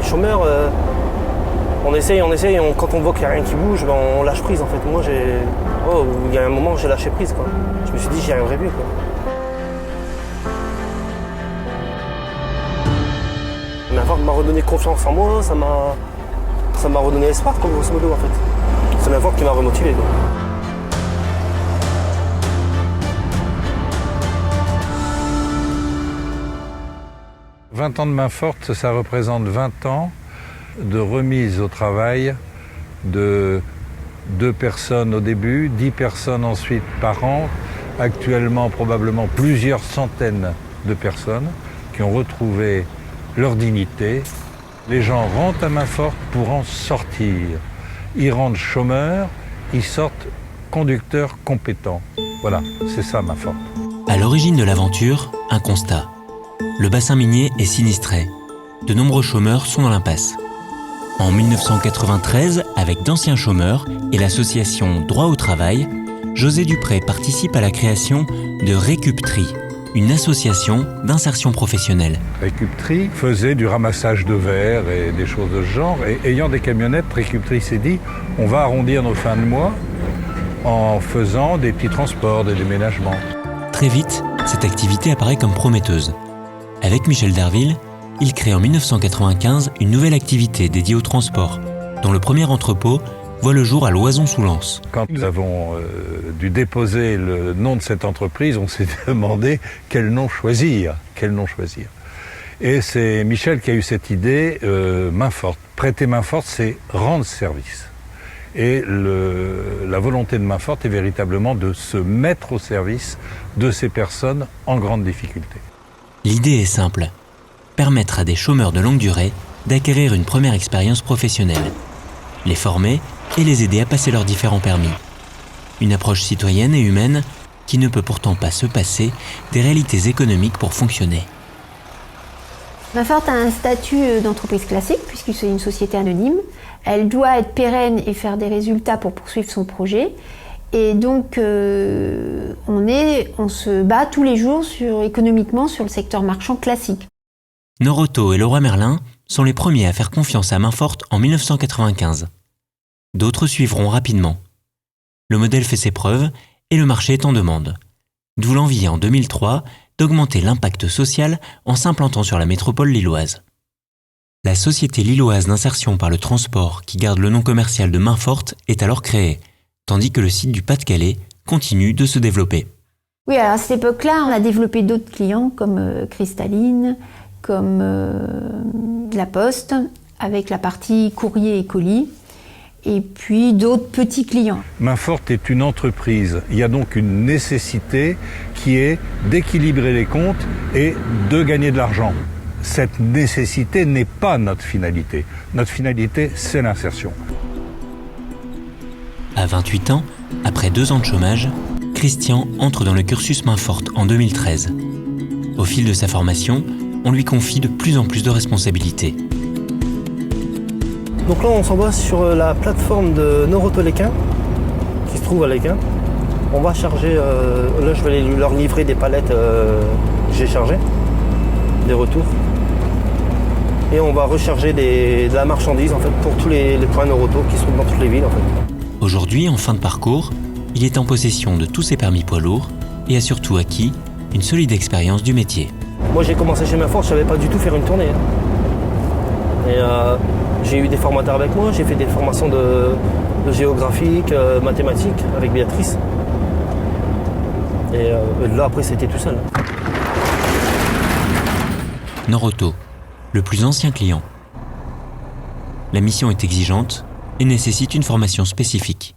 est chômeur, on essaye, quand on voit qu'il n'y a rien qui bouge, ben on lâche prise en fait. Moi, il y a un moment, j'ai lâché prise, quoi. Je me suis dit, j'y arriverai plus, quoi. Main-Forte m'a redonné confiance en moi, ça m'a redonné espoir, quoi, grosso modo, en fait. C'est Main-Forte qui m'a remotivé, quoi. « 20 ans de Main-Forte, ça représente 20 ans de remise au travail de 2 personnes au début, 10 personnes ensuite par an, actuellement probablement plusieurs centaines de personnes qui ont retrouvé leur dignité. Les gens rentrent à Main-Forte pour en sortir. Ils rentrent chômeurs, ils sortent conducteurs compétents. Voilà, c'est ça Main-Forte. À l'origine de l'aventure, un constat. Le bassin minier est sinistré. De nombreux chômeurs sont dans l'impasse. En 1993, avec d'anciens chômeurs et l'association Droit au Travail, José Dupré participe à la création de Récup'Tri, une association d'insertion professionnelle. Récup'Tri faisait du ramassage de verre et des choses de ce genre. Et ayant des camionnettes, Récup'Tri s'est dit on va arrondir nos fins de mois en faisant des petits transports, des déménagements. Très vite, cette activité apparaît comme prometteuse. Avec Michel Derville, il crée en 1995 une nouvelle activité dédiée au transport, dont le premier entrepôt voit le jour à Loison-sous-Lens. Quand nous avons dû déposer le nom de cette entreprise, on s'est demandé quel nom choisir. Et c'est Michel qui a eu cette idée, Main-Forte. Prêter Main-Forte, c'est rendre service. Et la volonté de Main-Forte est véritablement de se mettre au service de ces personnes en grande difficulté. L'idée est simple, permettre à des chômeurs de longue durée d'acquérir une première expérience professionnelle, les former et les aider à passer leurs différents permis. Une approche citoyenne et humaine qui ne peut pourtant pas se passer des réalités économiques pour fonctionner. Main-Forte a un statut d'entreprise classique puisque c'est une société anonyme. Elle doit être pérenne et faire des résultats pour poursuivre son projet. Et donc, on se bat tous les jours économiquement sur le secteur marchand classique. Norauto et Leroy Merlin sont les premiers à faire confiance à Main-Forte en 1995. D'autres suivront rapidement. Le modèle fait ses preuves et le marché est en demande. D'où l'envie en 2003 d'augmenter l'impact social en s'implantant sur la métropole lilloise. La société lilloise d'insertion par le transport qui garde le nom commercial de Main-Forte est alors créée, tandis que le site du Pas-de-Calais continue de se développer. Oui, alors à cette époque-là, on a développé d'autres clients comme Cristalline, comme La Poste, avec la partie courrier et colis, et puis d'autres petits clients. Main-Forte est une entreprise. Il y a donc une nécessité qui est d'équilibrer les comptes et de gagner de l'argent. Cette nécessité n'est pas notre finalité. Notre finalité, c'est l'insertion. À 28 ans, après 2 ans de chômage, Christian entre dans le cursus Main-Forte en 2013. Au fil de sa formation, on lui confie de plus en plus de responsabilités. Donc là, on s'envoie sur la plateforme de Norauto Lesquin, qui se trouve à Lesquin. On va charger, là je vais leur livrer des palettes que j'ai chargées, des retours. Et on va recharger de la marchandise en fait, pour tous les points Norauto qui sont dans toutes les villes en fait. Aujourd'hui, en fin de parcours, il est en possession de tous ses permis poids lourds et a surtout acquis une solide expérience du métier. Moi j'ai commencé chez Main-Forte, je ne savais pas du tout faire une tournée. Et j'ai eu des formateurs avec moi, j'ai fait des formations de géographique, mathématiques avec Béatrice. Et là après c'était tout seul. Norauto, le plus ancien client. La mission est exigeante et nécessite une formation spécifique.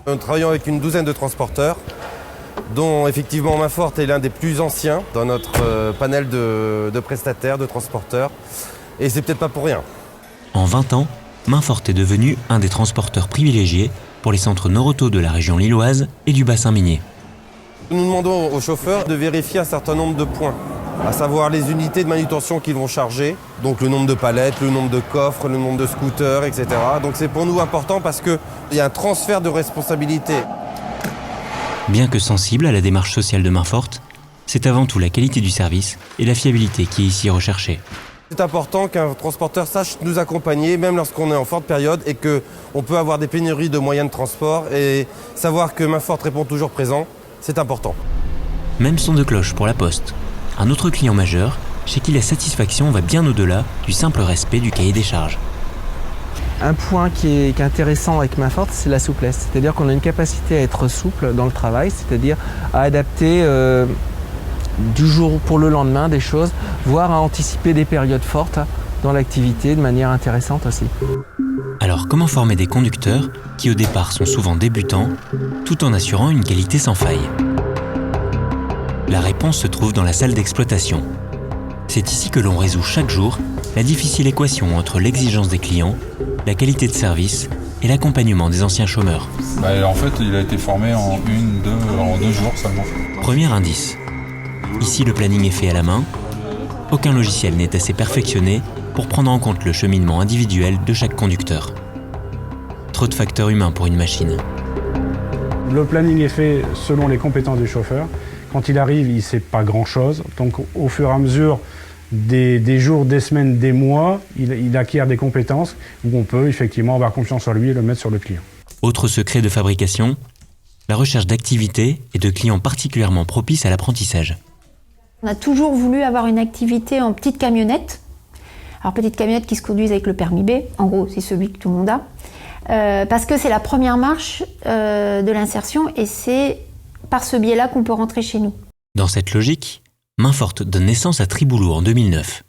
Nous travaillons avec une douzaine de transporteurs, dont effectivement Main-Forte est l'un des plus anciens dans notre panel de prestataires, de transporteurs. Et c'est peut-être pas pour rien. En 20 ans, Main-Forte est devenu un des transporteurs privilégiés pour les centres Norauto de la région lilloise et du bassin minier. Nous demandons aux chauffeurs de vérifier un certain nombre de points, à savoir les unités de manutention qu'ils vont charger, donc le nombre de palettes, le nombre de coffres, le nombre de scooters, etc. Donc c'est pour nous important parce qu'il y a un transfert de responsabilité. Bien que sensible à la démarche sociale de Main-Forte, c'est avant tout la qualité du service et la fiabilité qui est ici recherchée. C'est important qu'un transporteur sache nous accompagner, même lorsqu'on est en forte période et qu'on peut avoir des pénuries de moyens de transport. Et savoir que Mainfort répond toujours présent, c'est important. Même son de cloche pour la Poste. Un autre client majeur, chez qui la satisfaction va bien au-delà du simple respect du cahier des charges. Un point qui est intéressant avec Mainfort, c'est la souplesse. C'est-à-dire qu'on a une capacité à être souple dans le travail, c'est-à-dire à adapter du jour pour le lendemain des choses, voire à anticiper des périodes fortes dans l'activité de manière intéressante aussi. Alors comment former des conducteurs qui au départ sont souvent débutants, tout en assurant une qualité sans faille? La réponse se trouve dans la salle d'exploitation. C'est ici que l'on résout chaque jour la difficile équation entre l'exigence des clients, la qualité de service et l'accompagnement des anciens chômeurs. En fait, il a été formé en 2 jours seulement. Premier indice. Ici, le planning est fait à la main. Aucun logiciel n'est assez perfectionné pour prendre en compte le cheminement individuel de chaque conducteur. Trop de facteurs humains pour une machine. Le planning est fait selon les compétences du chauffeur. Quand il arrive, il ne sait pas grand-chose. Donc au fur et à mesure des jours, des semaines, des mois, il acquiert des compétences où on peut effectivement avoir confiance en lui et le mettre sur le client. Autre secret de fabrication, la recherche d'activités et de clients particulièrement propices à l'apprentissage. On a toujours voulu avoir une activité en petite camionnette. Alors petite camionnette qui se conduise avec le permis B, en gros c'est celui que tout le monde a. Parce que c'est la première marche de l'insertion et c'est par ce biais-là qu'on peut rentrer chez nous. Dans cette logique, Mainfort donne naissance à Triboulot en 2009.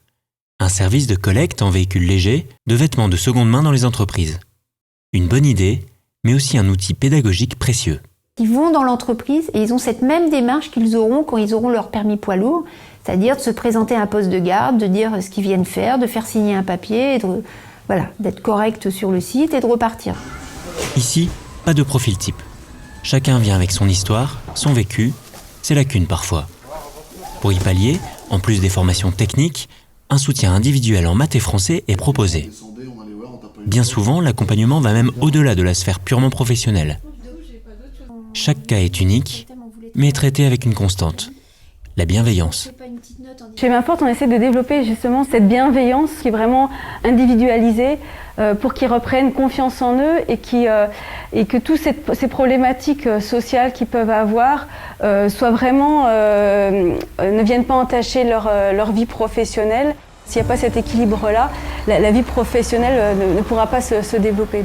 Un service de collecte en véhicules légers de vêtements de seconde main dans les entreprises. Une bonne idée, mais aussi un outil pédagogique précieux. Ils vont dans l'entreprise et ils ont cette même démarche qu'ils auront quand ils auront leur permis poids lourd, c'est-à-dire de se présenter à un poste de garde, de dire ce qu'ils viennent faire, de faire signer un papier, d'être correct sur le site et de repartir. Ici, pas de profil type. Chacun vient avec son histoire, son vécu, ses lacunes parfois. Pour y pallier, en plus des formations techniques, un soutien individuel en maths et français est proposé. Bien souvent, l'accompagnement va même au-delà de la sphère purement professionnelle. Chaque cas est unique, mais traité avec une constante, la bienveillance. Chez Mainfort, on essaie de développer justement cette bienveillance qui est vraiment individualisée pour qu'ils reprennent confiance en eux et que toutes ces problématiques sociales qu'ils peuvent avoir soient vraiment, ne viennent pas entacher leur vie professionnelle. S'il n'y a pas cet équilibre-là, la vie professionnelle ne pourra pas se développer.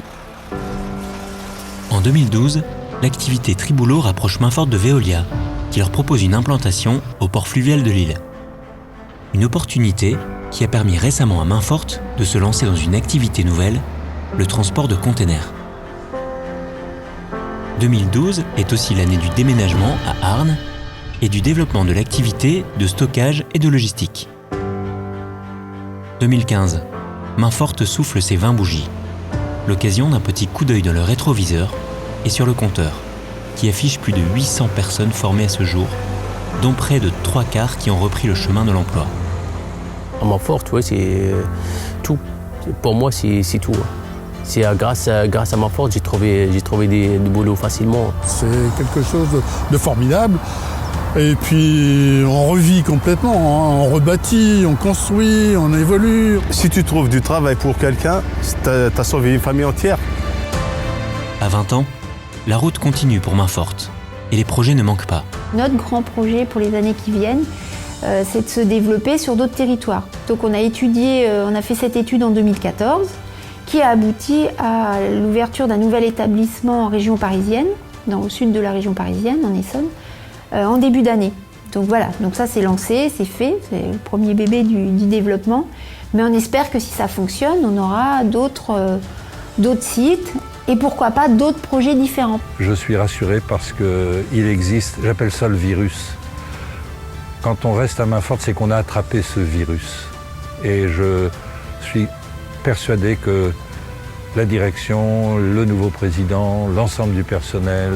En 2012, l'activité Triboulot rapproche Mainfort de Veolia, qui leur propose une implantation au port fluvial de Lille. Une opportunité qui a permis récemment à Mainfort de se lancer dans une activité nouvelle, le transport de containers. 2012 est aussi l'année du déménagement à Arnes et du développement de l'activité de stockage et de logistique. 2015, Mainfort souffle ses 20 bougies. L'occasion d'un petit coup d'œil dans le rétroviseur et sur le compteur, qui affiche plus de 800 personnes formées à ce jour, dont près de 3/4 qui ont repris le chemin de l'emploi. À Mainfort, ouais, c'est tout. Pour moi, c'est tout. C'est grâce à Mainfort, j'ai trouvé du boulot facilement. C'est quelque chose de formidable. Et puis on revit complètement, hein. On rebâtit, on construit, on évolue. Si tu trouves du travail pour quelqu'un, t'as sauvé une famille entière. À 20 ans, la route continue pour Mainfort et les projets ne manquent pas. Notre grand projet pour les années qui viennent, c'est de se développer sur d'autres territoires. Donc on a fait cette étude en 2014 qui a abouti à l'ouverture d'un nouvel établissement en région parisienne, dans le sud de la région parisienne, en Essonne, en début d'année. Donc voilà, donc ça c'est lancé, c'est fait, c'est le premier bébé du développement. Mais on espère que si ça fonctionne, on aura d'autres sites et pourquoi pas d'autres projets différents. Je suis rassuré parce qu'il existe, j'appelle ça le virus. Quand on reste à Mainfort, c'est qu'on a attrapé ce virus. Et je suis persuadé que la direction, le nouveau président, l'ensemble du personnel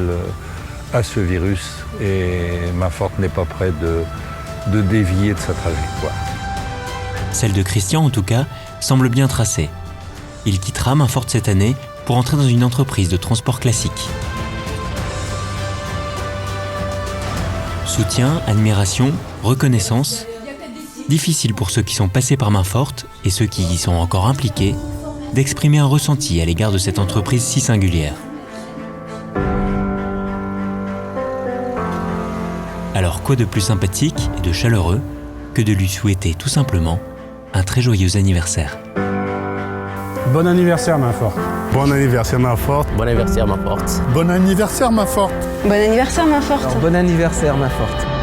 a ce virus et Mainfort n'est pas prêt de dévier de sa trajectoire. Celle de Christian, en tout cas, semble bien tracée. Il quittera Mainfort cette année pour entrer dans une entreprise de transport classique. Soutien, admiration, reconnaissance, difficile pour ceux qui sont passés par main forte et ceux qui y sont encore impliqués d'exprimer un ressenti à l'égard de cette entreprise si singulière. Alors quoi de plus sympathique et de chaleureux que de lui souhaiter tout simplement un très joyeux anniversaire. Bon anniversaire, main forte. Bon anniversaire, main forte. Bon anniversaire, main forte. Bon anniversaire, main forte. Bon anniversaire, main forte. Alors, bon anniversaire, main forte.